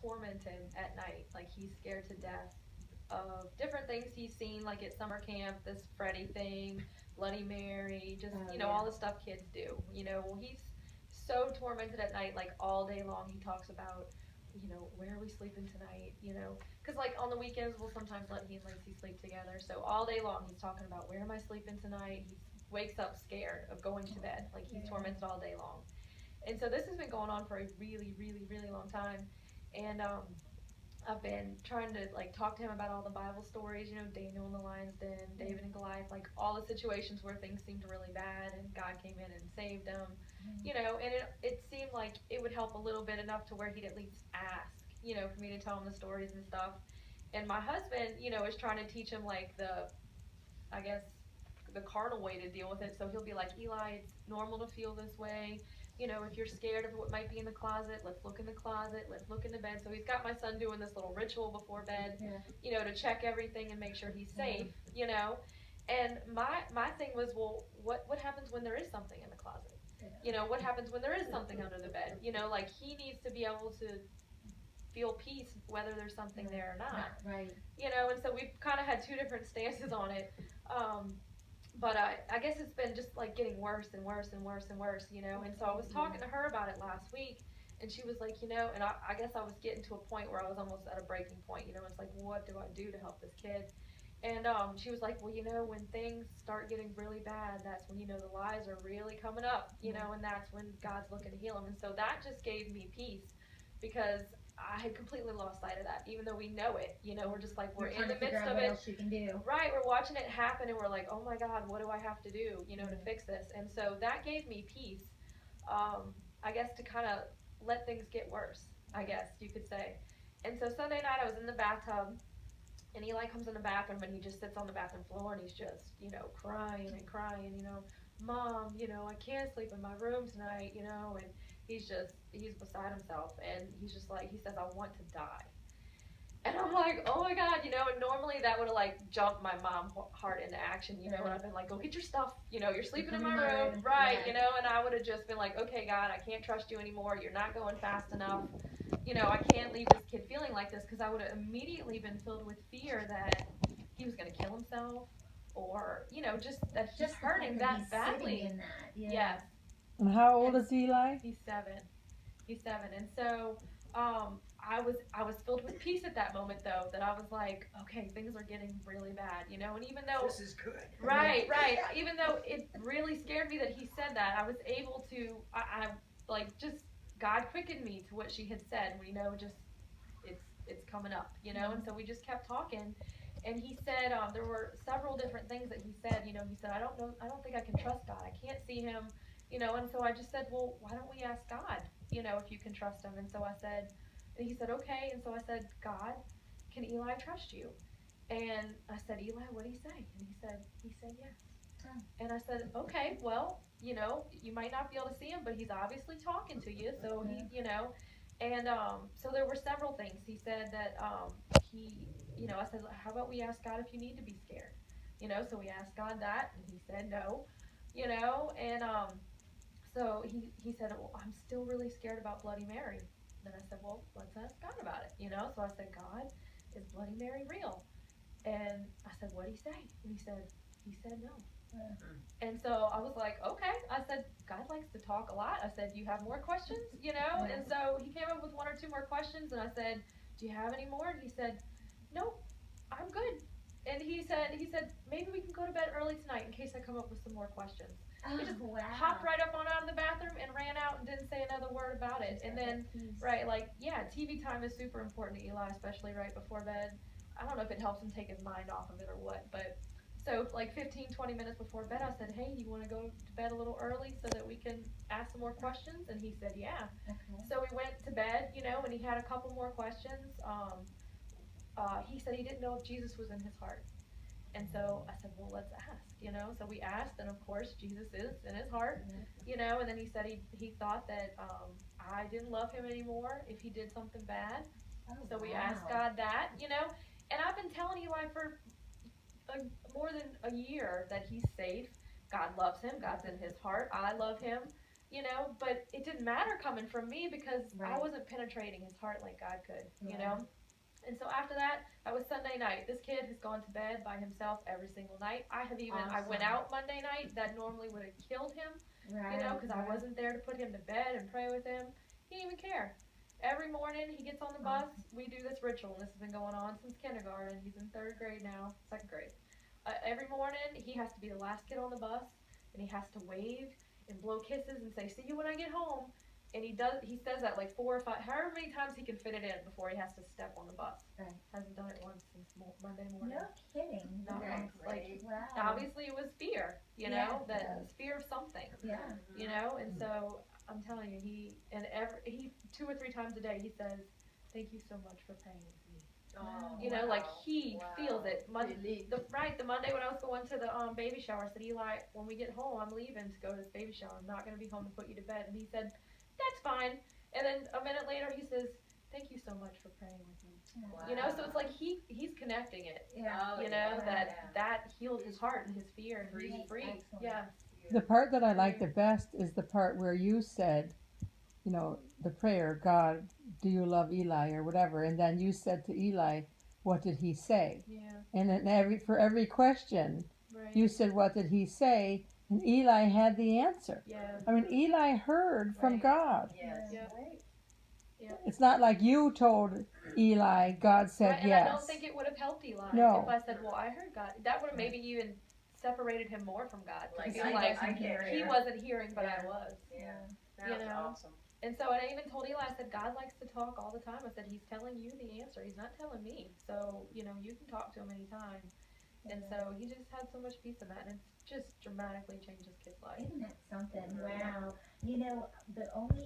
tormented at night. Like he's scared to death of different things he's seen, like at summer camp, this Freddy thing, Bloody Mary, just all the stuff kids do. Well, he's so tormented at night, like all day long. He talks about, where are we sleeping tonight? Because like on the weekends we'll sometimes let he and Lacey sleep together. So all day long he's talking about where am I sleeping tonight. He wakes up scared of going to bed, like he's tormented all day long. And so this has been going on for a really, really, really long time. And I've been trying to like talk to him about all the Bible stories, Daniel in the lion's den, David and Goliath, like all the situations where things seemed really bad and God came in and saved him, and it seemed like it would help a little bit enough to where he'd at least ask, for me to tell him the stories and stuff. And my husband, is trying to teach him like I guess, the carnal way to deal with it. So he'll be like, Eli, it's normal to feel this way. If you're scared of what might be in the closet, let's look in the closet, let's look in the bed. So he's got my son doing this little ritual before bed, to check everything and make sure he's safe, And my thing was, well, what happens when there is something in the closet? What happens when there is something under the bed? Like he needs to be able to feel peace whether there's something there or not. Right. And so we've kind of had two different stances on it. But I guess it's been just like getting worse and worse and worse and worse, And so I was talking to her about it last week, and she was like, and I guess I was getting to a point where I was almost at a breaking point, It's like, what do I do to help this kid? And she was like, well, when things start getting really bad, that's when, the lies are really coming up, and that's when God's looking to heal them. And so that just gave me peace, because I had completely lost sight of that, even though we know it. We're just like, we're in the midst of what it. Else you can do. Right, we're watching it happen, and we're like, oh my God, what do I have to do, to fix this? And so that gave me peace, I guess, to kind of let things get worse, I guess you could say. And so Sunday night I was in the bathtub, and Eli comes in the bathroom, and he just sits on the bathroom floor, and he's just, crying and crying, Mom, I can't sleep in my room tonight, and he's beside himself, and he's just like, he says, I want to die. And I'm like, oh my God, and normally that would have like jumped my mom heart into action, and I've been like, go get your stuff, you're sleeping in my room, right, and I would have just been like, okay, God, I can't trust you anymore, you're not going fast enough, I can't leave this kid feeling like this, because I would have immediately been filled with fear that he was going to kill himself, or, just that he's hurting that badly. In that. Yeah. Yes. And how old is Eli? He's 7. And so, I was filled with peace at that moment, though, that I was like, okay, things are getting really bad, and even though this is good. Right. Even though it really scared me that he said that, I was able to, I like, just, God quickened me to what she had said, just, it's coming up, and so we just kept talking, and he said, there were several different things that he said, he said, I don't think I can trust God, I can't see him, and so I just said, well, why don't we ask God, if you can trust him? And so I said, and he said, okay. And so I said, God, can Eli trust you? And I said, Eli, what did he say? And he said yes. Oh. And I said, okay, well, you might not be able to see him, but he's obviously talking to you. So he, and so there were several things. He said that he, I said, how about we ask God if you need to be scared? So we asked God that, and he said no, and so he said, well, I'm still really scared about Bloody Mary. Then I said, well, let's ask God about it, So I said, God, is Bloody Mary real? And I said, what did he say? And he said no. And so I was like, okay. I said, God likes to talk a lot. I said, do you have more questions? And so he came up with 1 or 2 more questions, and I said, do you have any more? And he said, nope, I'm good. And he said, maybe we can go to bed early tonight in case I come up with some more questions. He just hopped right up on out of the bathroom and ran out and didn't say another word about it. And then, right, like, yeah, TV time is super important to Eli, especially right before bed. I don't know if it helps him take his mind off of it or what, but so like 15, 20 minutes before bed, I said, hey, you want to go to bed a little early so that we can ask some more questions? And he said, yeah. Okay. So we went to bed, and he had a couple more questions. He said he didn't know if Jesus was in his heart. And so I said, well, let's ask, So we asked, and of course, Jesus is in his heart, And then he said he thought that I didn't love him anymore if he did something bad. So we asked God that, And I've been telling Eli for more than a year that he's safe. God loves him. God's in his heart. I love him. you know, but it didn't matter coming from me because I Right. wasn't penetrating his heart like God could, you Right. know. And so after that, that was Sunday night. This kid has gone to bed by himself every single night. I went Awesome. out Monday night. That normally would have killed him, Right. you know, because I right. wasn't there to put him to bed and pray with him. He didn't even care. Every morning he gets on the bus. We do this ritual, and this has been going on since kindergarten. He's in third grade now, second grade. Every morning he has to be the last kid on the bus, and he has to wave and blow kisses and say, "See you when I get home." And he says that like 4 or 5, however many times he can fit it in before he has to step on the bus. Right. Hasn't done it once since Monday morning. No kidding. Not That's once. Like, great. Wow. obviously it was fear, you know, Yeah. that it's fear of something, Yeah. you know, and so I'm telling you, he 2 or 3 times a day he says, "Thank you so much for praying with me." Oh, You know, wow. like he Wow. feels it. Relief. The Monday when I was going to the baby shower, I said, "Eli, when we get home, I'm leaving to go to this baby shower. I'm not going to be home to put you to bed." And he said, "That's fine." And then a minute later, he says, "Thank you so much for praying with me." Wow. You know, so it's like he's connecting it. Yeah. Oh, You know, yeah. that healed his heart and his fear, and Free. he's free. Excellent. Yeah. The part that I like the best is the part where you said, you know, the prayer, God, do you love Eli or whatever, and then you said to Eli, what did he say? Yeah. And then for every question, Right. you said, what did he say? And Eli had the answer. Yeah. I mean, Eli heard from Right. God. Yes. Yeah. Right. It's not like you told Eli, God said Right, and yes. I don't think it would have helped Eli No. if I said, "Well, I heard God." That would have maybe even separated him more from God. Like, Because he wasn't hearing, but I was. Yeah. That You was know? awesome. And so I even told Eli, I said, "God likes to talk all the time." I said, "He's telling you the answer. He's not telling me. So, you know, you can talk to him anytime." And so he just had so much peace in that, and it's just dramatically changed his kid's life. Isn't that something? Mhm. Wow. You know, the only